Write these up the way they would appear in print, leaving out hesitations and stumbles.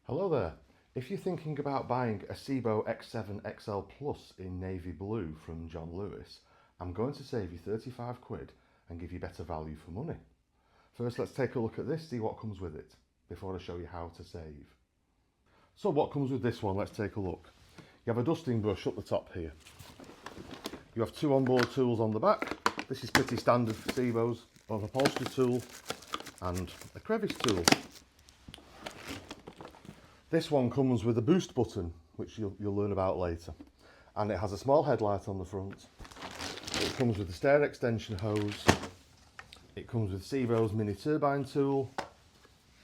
Hello there. If you're thinking about buying a Sebo X7 Excel Plus in navy blue from John Lewis, I'm going to save you 35 quid and give you better value for money. First, let's take a look at this, see what comes with it, before I show you how to save. So what comes with this one? Let's take a look. You have a dusting brush up the top here. You have two onboard tools on the back. This is pretty standard for Sebos, an upholstery tool and a crevice tool. This one comes with a boost button, which you'll learn about later. And it has a small headlight on the front. It comes with a stair extension hose. It comes with Sebo's mini turbine tool.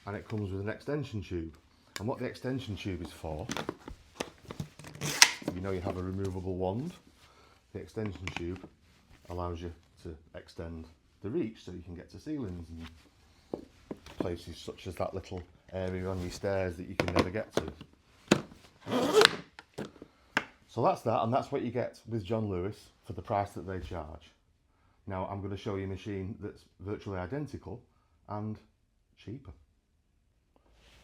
And it comes with an extension tube. And what the extension tube is for, you know you have a removable wand. The extension tube allows you to extend the reach so you can get to ceilings and places such as that little area on your stairs that you can never get to. So that's that, and that's what you get with John Lewis for the price that they charge. Now I'm going to show you a machine that's virtually identical and cheaper.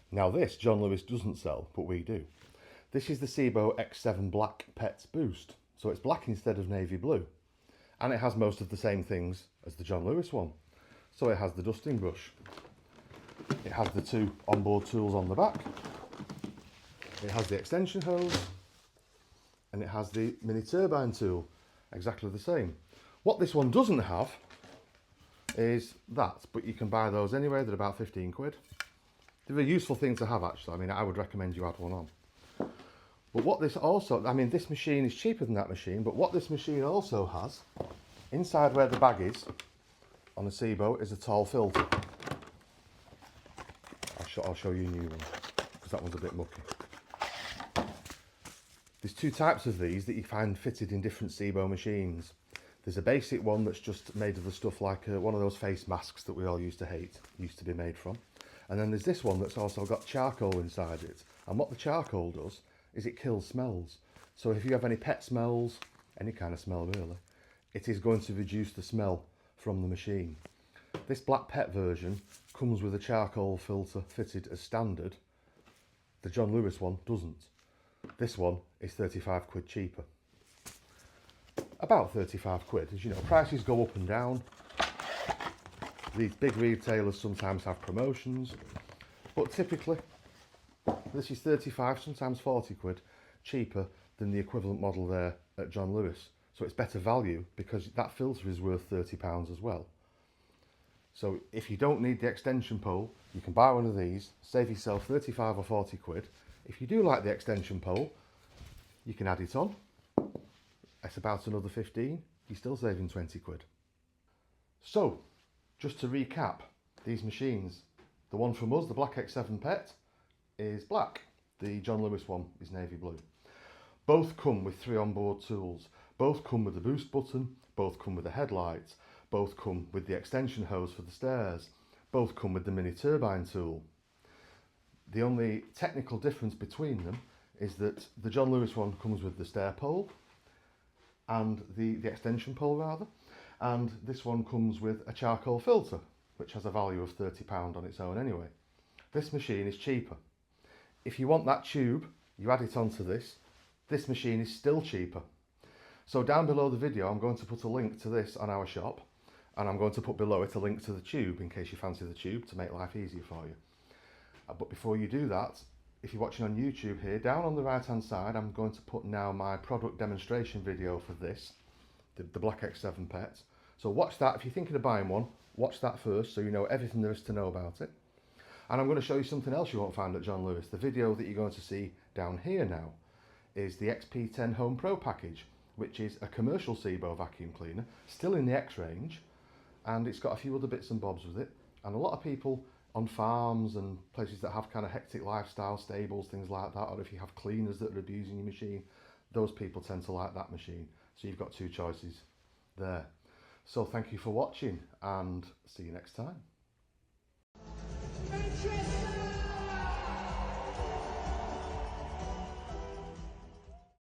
Now this John Lewis doesn't sell, but we do. This is the Sebo X7 Black Pet Boost. So it's black instead of navy blue. And it has most of the same things as the John Lewis one. So it has the dusting brush. It has the two onboard tools on the back. It has the extension hose. And it has the mini turbine tool. Exactly the same. What this one doesn't have is that, but you can buy those anyway. They're about 15 quid. They're a useful thing to have actually. I mean, I would recommend you add one on. But what this also, I mean, this machine is cheaper than that machine, but what this machine also has, inside where the bag is, on the Sebo, is a tall filter. I'll show you a new one, because that one's a bit mucky. There's two types of these that you find fitted in different Sebo machines. There's a basic one that's just made of the stuff like one of those face masks that we all used to hate, used to be made from. And then there's this one that's also got charcoal inside it. And what the charcoal does is it kills smells. So if you have any pet smells, any kind of smell really, it is going to reduce the smell from the machine. This black pet version comes with a charcoal filter fitted as standard. The John Lewis one doesn't. This one is 35 quid cheaper. About 35 quid. As you know, prices go up and down. These big retailers sometimes have promotions, but typically this is 35, sometimes 40 quid cheaper than the equivalent model there at John Lewis. So it's better value because that filter is worth £30 as well. So if you don't need the extension pole, you can buy one of these, save yourself 35 or 40 quid. If you do like the extension pole, you can add it on. It's about another 15, you're still saving 20 quid. So, just to recap, these machines, the one from us, the Black X7 Pet, is black. The John Lewis one is navy blue. Both come with three onboard tools. Both come with a boost button. Both come with a headlight. Both come with the extension hose for the stairs. Both come with the mini turbine tool. The only technical difference between them is that the John Lewis one comes with the stair pole and the extension pole rather, and this one comes with a charcoal filter, which has a value of £30 on its own anyway. This machine is cheaper. If you want that tube, you add it onto this. This machine is still cheaper. So down below the video, I'm going to put a link to this on our shop, and I'm going to put below it a link to the tube in case you fancy the tube to make life easier for you. But before you do that, if you're watching on YouTube here, down on the right hand side, I'm going to put now my product demonstration video for this, the Black X7 Pet. So watch that. If you're thinking of buying one, watch that first so you know everything there is to know about it. And I'm going to show you something else you won't find at John Lewis. The video that you're going to see down here now is the XP10 Home Pro package, which is a commercial Sebo vacuum cleaner, still in the X range, and it's got a few other bits and bobs with it. And a lot of people on farms and places that have kind of hectic lifestyle, stables, things like that, or if you have cleaners that are abusing your machine, those people tend to like that machine. So you've got two choices there. So thank you for watching and see you next time. Manchester!